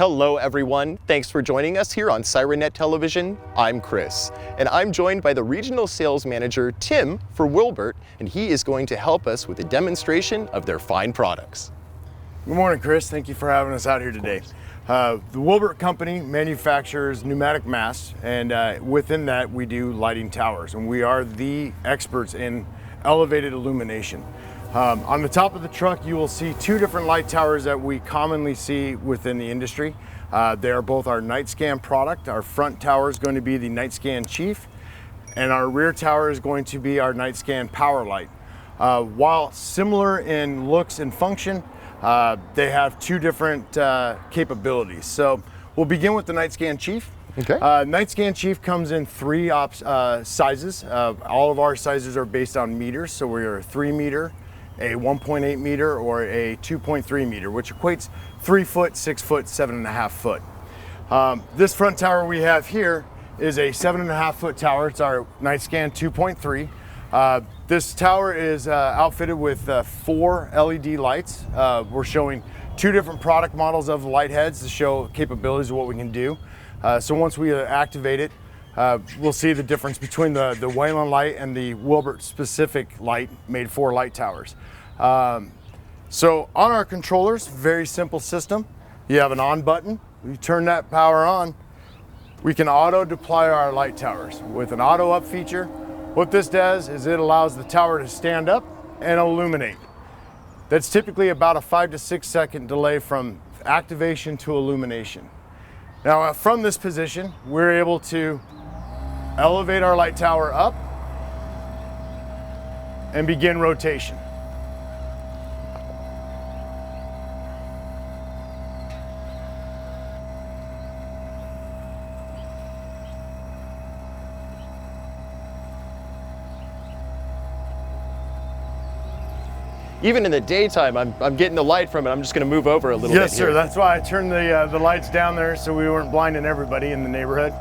Hello everyone, thanks for joining us here on Sirennet Television. I'm Chris, and I'm joined by the Regional Sales Manager, Tim, for Will-Burt, and he is going to help us with a demonstration of their fine products. Good morning, Chris. Thank you for having us out here today. The Will-Burt company manufactures pneumatic masts, and within that we do lighting towers, and we are the experts in elevated illumination. On the top of the truck you will see two different light towers that we commonly see within the industry. They are both our night scan product. Our front tower is going to be the night scan chief, and our rear tower is going to be our night scan power light. While similar in looks and function, they have two different capabilities. So we'll begin with the night scan chief. Okay. Night scan chief comes in three sizes. All of our sizes are based on meters, so we're a 3 meter, a 1.8 meter, or a 2.3 meter, which equates 3 foot, 6 foot, 7.5 foot. This front tower we have here is a 7.5 foot tower. It's our night scan 2.3. This tower is outfitted with 4 LED lights. We're showing 2 different product models of light heads to show capabilities of what we can do. So once we activate it, we'll see the difference between the Wayland light and the Will-Burt specific light made for light towers. So on our controllers, very simple system. You have an on button. You turn that power on, we can auto deploy our light towers with an auto up feature. What this does is it allows the tower to stand up and illuminate. That's typically about a 5 to 6 second delay from activation to illumination. Now from this position, we're able to elevate our light tower up and begin rotation. Even in the daytime, I'm getting the light from it. I'm just going to move over a little bit. Yes, sir. That's why I turned the lights down there so we weren't blinding everybody in the neighborhood.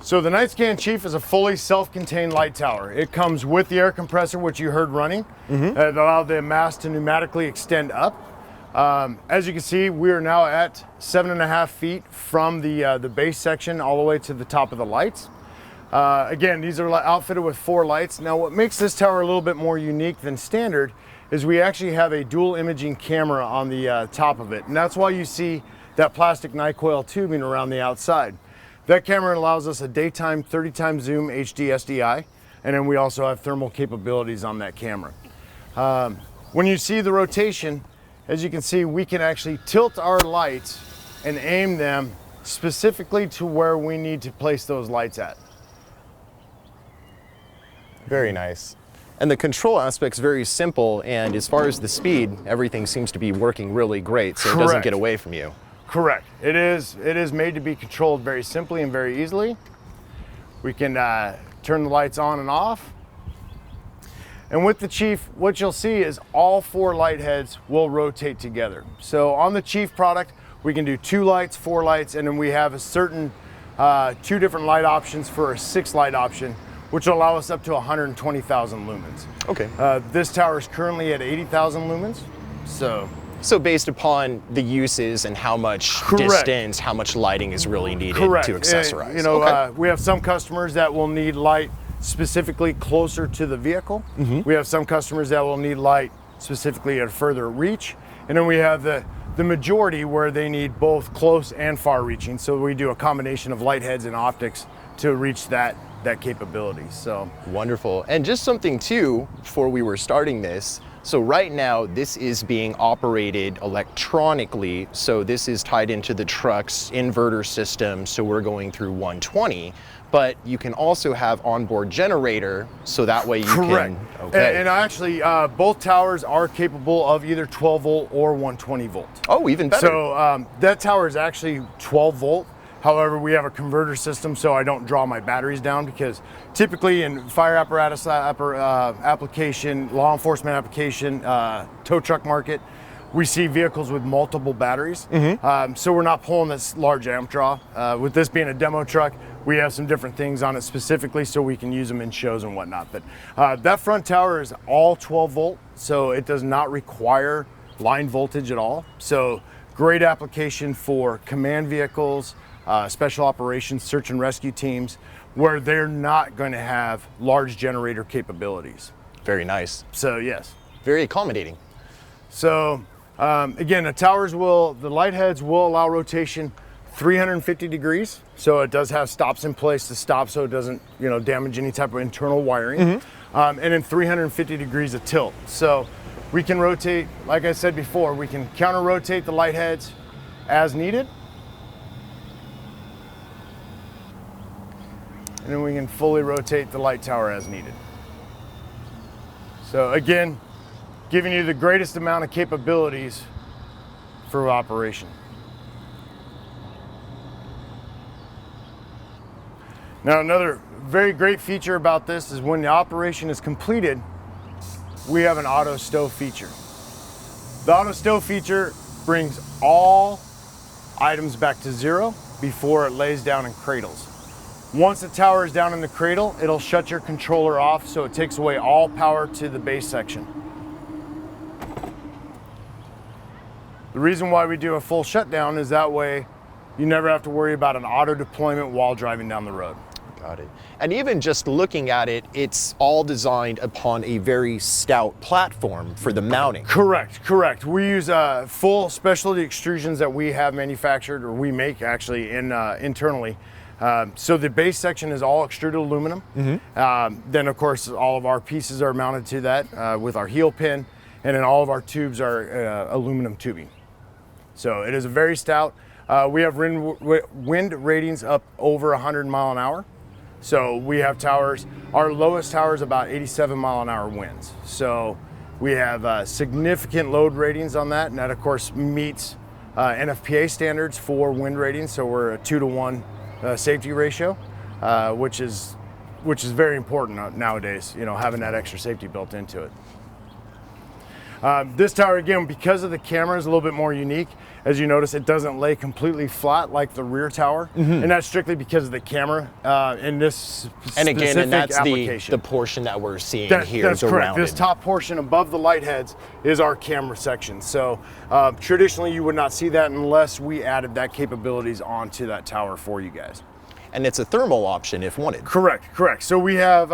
So the night scan chief is a fully self-contained light tower. It comes with the air compressor, which you heard running, that allowed the mast to pneumatically extend up. As you can see, we are now at 7.5 feet from the base section all the way to the top of the lights. Again, these are outfitted with 4 lights. Now what makes this tower a little bit more unique than standard is we actually have a dual imaging camera on the top of it. And that's why you see that plastic Nycoil tubing around the outside. That camera allows us a daytime 30 times zoom HD SDI, and then we also have thermal capabilities on that camera. When you see the rotation, as you can see, we can actually tilt our lights and aim them specifically to where we need to place those lights at. Very nice. And the control aspect's very simple, and as far as the speed, everything seems to be working really great, so it doesn't get away from you. Correct. It is made to be controlled very simply and very easily. We can turn the lights on and off. And with the chief, what you'll see is all 4 light heads will rotate together. So on the chief product, we can do 2 lights, 4 lights, and then we have a certain 2 different light options for a 6 light option, which will allow us up to 120,000 lumens. Okay. This tower is currently at 80,000 lumens. So based upon the uses and how much distance, how much lighting is really needed to accessorize. You know, we have some customers that will need light specifically closer to the vehicle. We have some customers that will need light specifically at further reach. And then we have the majority where they need both close and far reaching. So we do a combination of light heads and optics to reach that capability. So wonderful. And just something too, before we were starting this, so right now this is being operated electronically. So this is tied into the truck's inverter system. So we're going through 120. But you can also have onboard generator, so that way you can. Okay. And actually, both towers are capable of either 12 volt or 120 volt. Oh, even better. So that tower is actually 12 volt. However, we have a converter system, so I don't draw my batteries down, because typically in fire apparatus application, law enforcement application, tow truck market, we see vehicles with multiple batteries. So we're not pulling this large amp draw. With this being a demo truck, we have some different things on it specifically so we can use them in shows and whatnot. But that front tower is all 12 volt, so it does not require line voltage at all. So great application for command vehicles, special operations, search and rescue teams, where they're not going to have large generator capabilities. Very nice. So yes. Very accommodating. So again, the light heads will allow rotation 350 degrees. So it does have stops in place to stop so it doesn't, damage any type of internal wiring. And then 350 degrees of tilt. So we can rotate, like I said before, we can counter rotate the light heads as needed. And then we can fully rotate the light tower as needed. So again, giving you the greatest amount of capabilities for operation. Now another very great feature about this is when the operation is completed, we have an auto stow feature. The auto stow feature brings all items back to zero before it lays down and cradles. Once the tower is down in the cradle, it'll shut your controller off, so it takes away all power to the base section. The reason why we do a full shutdown is that way you never have to worry about an auto deployment while driving down the road. Got it. And even just looking at it, it's all designed upon a very stout platform for the mounting. Correct. We use full specialty extrusions that we have manufactured, or we make actually internally. So the base section is all extruded aluminum. Then of course all of our pieces are mounted to that with our heel pin, and then all of our tubes are aluminum tubing. So it is a very stout. We have wind ratings up over 100 mile an hour. So we have towers, our lowest tower is about 87 mile an hour winds. So we have significant load ratings on that, and that of course meets NFPA standards for wind ratings. So we're a 2-to-1 safety ratio, which is very important nowadays, having that extra safety built into it. This tower, again, because of the camera, is a little bit more unique. As you notice, it doesn't lay completely flat like the rear tower, and that's strictly because of the camera in this specific and that's application. the portion that we're seeing here. That's is correct. rounded. This top portion above the light heads is our camera section. So traditionally, you would not see that unless we added that capabilities onto that tower for you guys. And it's a thermal option if wanted. Correct. So we have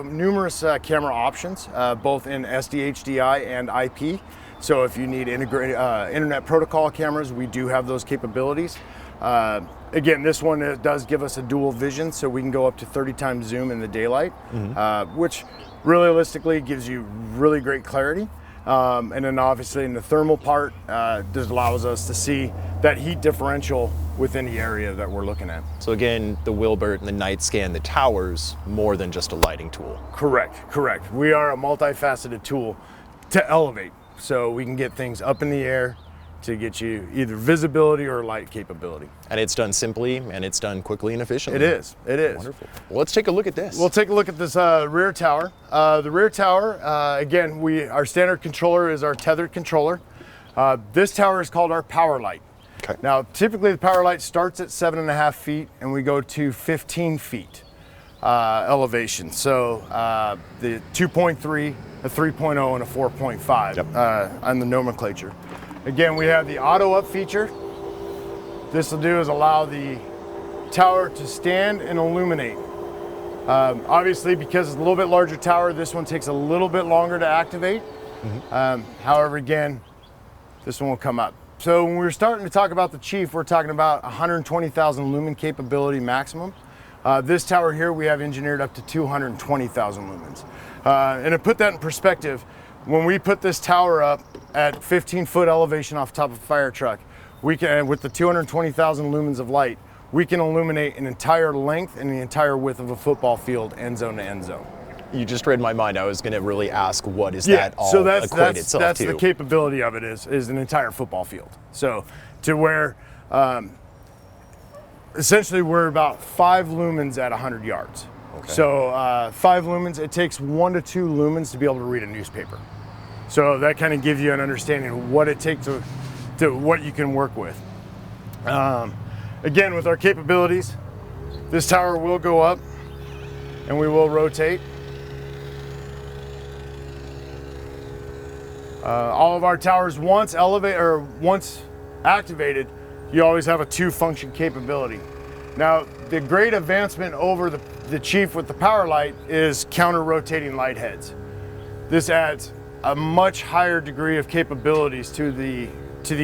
numerous camera options, both in SD, HDI, and IP. So if you need integrated internet protocol cameras, we do have those capabilities. Again, this one does give us a dual vision, so we can go up to 30 times zoom in the daylight, which realistically gives you really great clarity. And then obviously in the thermal part, this allows us to see that heat differential within the area that we're looking at. So again, the Will-Burt and the night scan, the towers, more than just a lighting tool. Correct. We are a multifaceted tool to elevate. So we can get things up in the air to get you either visibility or light capability. And it's done simply, and it's done quickly and efficiently. It is. Wonderful. Well, let's take a look at this. We'll take a look at this rear tower. The rear tower, again, our standard controller is our tethered controller. This tower is called our power light. Okay. Now, typically the power light starts at 7.5 feet and we go to 15 feet elevation. So the 2.3, a 3.0, and a 4.5 on the nomenclature. Again, we have the auto up feature. This will do is allow the tower to stand and illuminate. Obviously, because it's a little bit larger tower, this one takes a little bit longer to activate. However, again, this one will come up. So when we're starting to talk about the Chief, we're talking about 120,000 lumen capability maximum. This tower here, we have engineered up to 220,000 lumens. And to put that in perspective, when we put this tower up at 15-foot elevation off the top of a fire truck, we can, with the 220,000 lumens of light, we can illuminate an entire length and the entire width of a football field, end zone to end zone. You just read my mind. I was going to really ask, what is that all equate itself to? That's the capability of it is an entire football field. So to where essentially we're about 5 lumens at 100 yards. Okay. So 5 lumens, it takes 1 to 2 lumens to be able to read a newspaper. So that kind of gives you an understanding of what it takes to what you can work with. Again, with our capabilities, this tower will go up and we will rotate. All of our towers, once activated, you always have a 2-function capability. Now, the great advancement over the Chief with the power light is counter-rotating light heads. This adds a much higher degree of capabilities to the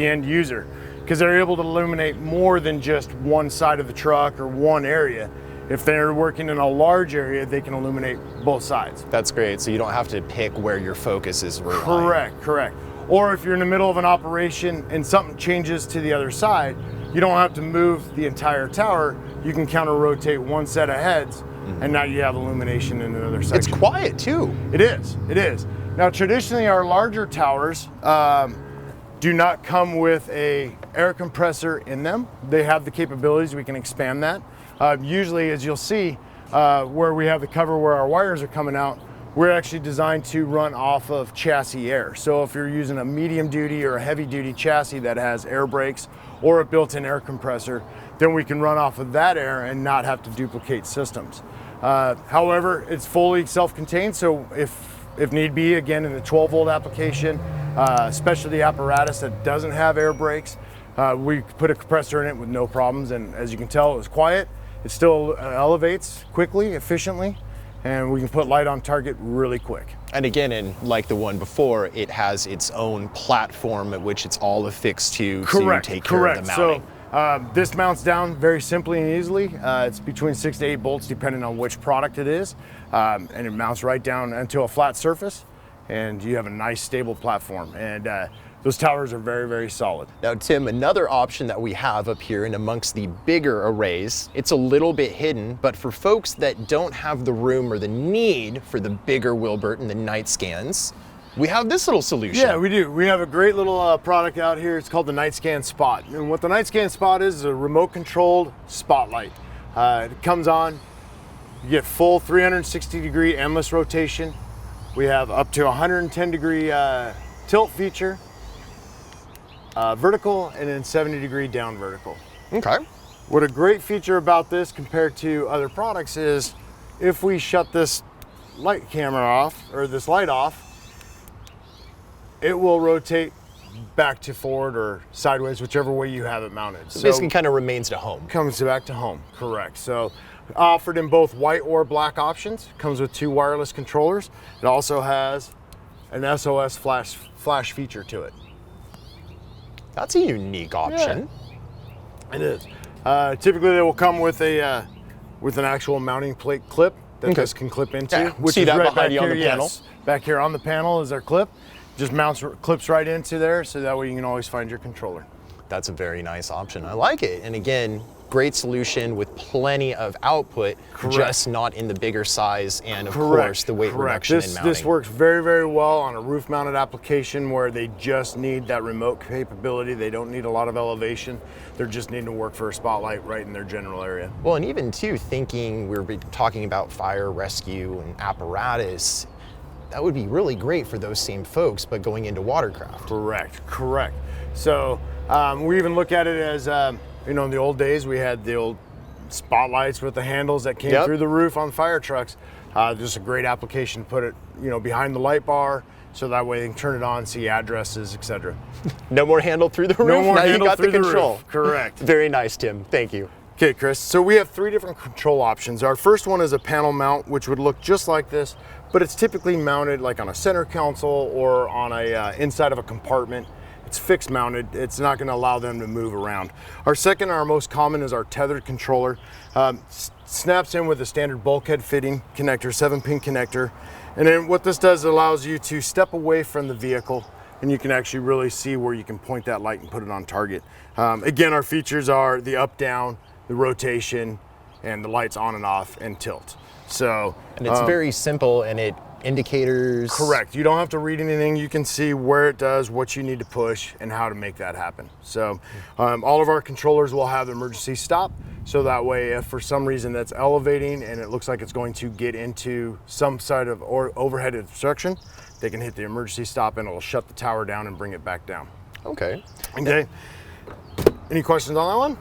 end user, because they're able to illuminate more than just one side of the truck or one area. If they're working in a large area, they can illuminate both sides. That's great, so you don't have to pick where your focus is relying. Correct. Or if you're in the middle of an operation and something changes to the other side, you don't have to move the entire tower. You can counter-rotate one set of heads, and now you have illumination in another section. It's quiet too. It is. Now, traditionally, our larger towers do not come with a air compressor in them. They have the capabilities, we can expand that. Usually, as you'll see, where we have the cover where our wires are coming out, we're actually designed to run off of chassis air. So if you're using a medium duty or a heavy duty chassis that has air brakes or a built-in air compressor, then we can run off of that air and not have to duplicate systems. However, it's fully self-contained, so if need be, again, in the 12-volt application, especially apparatus that doesn't have air brakes, we put a compressor in it with no problems, and as you can tell, it was quiet. It still elevates quickly, efficiently, and we can put light on target really quick. And again, and like the one before, it has its own platform at which it's all affixed to take care of the mounting. So this mounts down very simply and easily. It's between 6 to 8 bolts depending on which product it is, and it mounts right down into a flat surface, and you have a nice stable platform. And those towers are very, very solid. Now, Tim, another option that we have up here and amongst the bigger arrays, it's a little bit hidden, but for folks that don't have the room or the need for the bigger Will-Burt and the night scans, we have this little solution. Yeah, we do. We have a great little product out here. It's called the Night Scan Spot. And what the Night Scan Spot is a remote controlled spotlight. It comes on, you get full 360 degree endless rotation. We have up to 110 degree tilt feature. Vertical, and then 70 degree down vertical. Okay. What a great feature about this compared to other products is if we shut this light camera off, or this light off, it will rotate back to forward or sideways, whichever way you have it mounted. So basically kind of remains to home. Comes back to home, correct. So offered in both white or black options. Comes with 2 wireless controllers. It also has an SOS flash feature to it. That's a unique option. Yeah, it is. Typically, they will come with an actual mounting plate clip that this can clip into. Yeah, which see is that right behind back you on here, the panel? yes. Back here on the panel is our clip. Just clips right into there, so that way you can always find your controller. That's a very nice option. I like it. And again, great solution with plenty of output, just not in the bigger size, and of course the weight reduction in mounting. This works very, very well on a roof mounted application where they just need that remote capability. They don't need a lot of elevation. They're just needing to work for a spotlight right in their general area. Well, and even too, thinking we're talking about fire rescue and apparatus, that would be really great for those same folks, but going into watercraft. Correct. So we even look at it as, in the old days, we had the old spotlights with the handles that came through the roof on fire trucks. Just a great application to put it, behind the light bar, so that way they can turn it on, see addresses, etc. No more handle through the roof. No more now handle you got through the control. Roof. Correct. Very nice, Tim. Thank you. Okay, Chris. So we have 3 different control options. Our first one is a panel mount, which would look just like this, but it's typically mounted like on a center console or on a inside of a compartment. It's fixed mounted. It's not going to allow them to move around. Our second, our most common, is our tethered controller. Snaps in with a standard bulkhead fitting connector, 7-pin connector. And then what this does, it allows you to step away from the vehicle, and you can actually really see where you can point that light and put it on target. Again, our features are the up, down, the rotation, and the lights on and off, and tilt. So, and it's very simple, and it indicators. Correct. You don't have to read anything. You can see where it does, what you need to push, and how to make that happen. So all of our controllers will have emergency stop, so that way if for some reason that's elevating and it looks like it's going to get into some side of overhead obstruction, they can hit the emergency stop and it'll shut the tower down and bring it back down. Okay. Okay. Any questions on that one?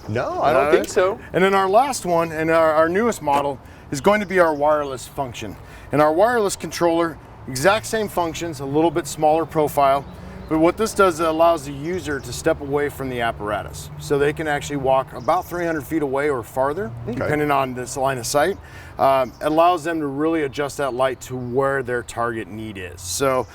No, I don't think so. And then our last one, and our newest model, is going to be our wireless function. And our wireless controller, exact same functions, a little bit smaller profile, but what this does, it allows the user to step away from the apparatus. So they can actually walk about 300 feet away or farther, depending on this line of sight. It allows them to really adjust that light to where their target need is. So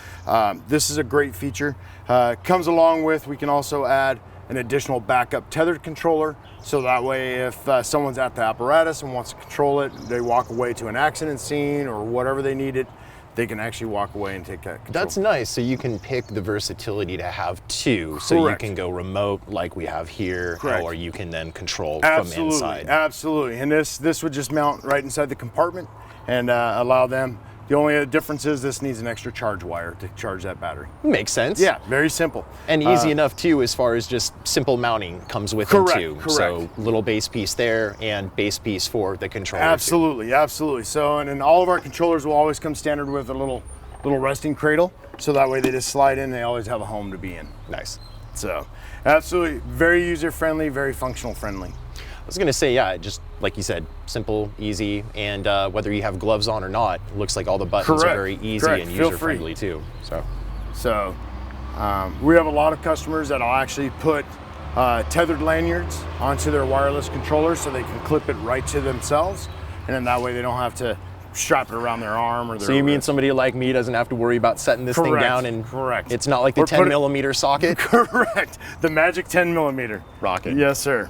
this is a great feature. Comes along with, we can also add an additional backup tethered controller, so that way if someone's at the apparatus and wants to control it, they walk away to an accident scene or whatever they needed, they can actually walk away and take that control. That's nice. So you can pick the versatility to have two. So Correct. you can go remote like we have here, Correct. or you can then control Absolutely, from inside. absolutely. And this would just mount right inside the compartment and allow them. The only difference is this needs an extra charge wire to charge that battery. Makes sense. Yeah, very simple. And easy enough too, as far as just simple mounting comes with them too. Correct. So little base piece there and base piece for the controller. Absolutely, absolutely. So, and then all of our controllers will always come standard with a little resting cradle, so that way they just slide in, they always have a home to be in. Nice. So, absolutely, very user-friendly, very functional friendly. I was gonna say, yeah, just like you said, simple, easy, and whether you have gloves on or not, it looks like all the buttons are very easy and user-friendly too. So, we have a lot of customers that'll actually put tethered lanyards onto their wireless controllers so they can clip it right to themselves, and then that way they don't have to strap it around their arm or their So you mean wrist. somebody like me doesn't have to worry about setting this thing down and Correct. It's not like the 10 millimeter socket? Correct. The magic 10 millimeter. Rocket. Yes, sir.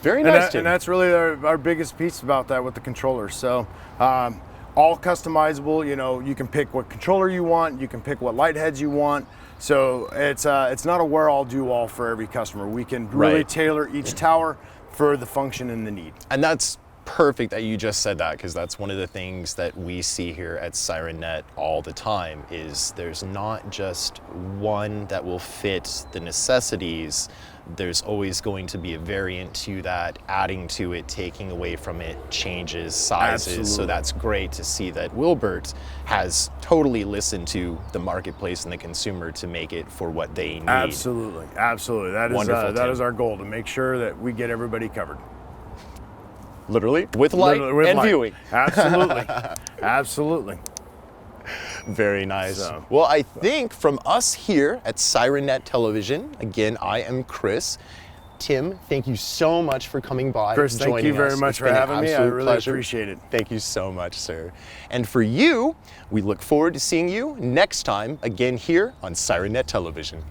Very nice, And that's really our biggest piece about that with the controllers. So all customizable, you know, you can pick what controller you want, you can pick what light heads you want. So it's not a wear all do all for every customer. We can really tailor each tower for the function and the need. And that's perfect that you just said that, because that's one of the things that we see here at Sirennet all the time is there's not just one that will fit the necessities. There's always going to be a variant to that, adding to it, taking away from it, changes, sizes. Absolutely. So that's great to see that Will-Burt has totally listened to the marketplace and the consumer to make it for what they need. Absolutely, absolutely. That is Wonderful, that Tim. is our goal, to make sure that we get everybody covered. Literally, with light and viewing. Absolutely, absolutely. Very nice. So- Well, I think from us here at Sirennet Television, again, I am Chris. Tim, thank you so much for coming by. Chris, and thank you joining very us. much It's for been an having me. I absolute really pleasure. appreciate it. Thank you so much, sir. And for you, we look forward to seeing you next time, again here on Sirennet Television.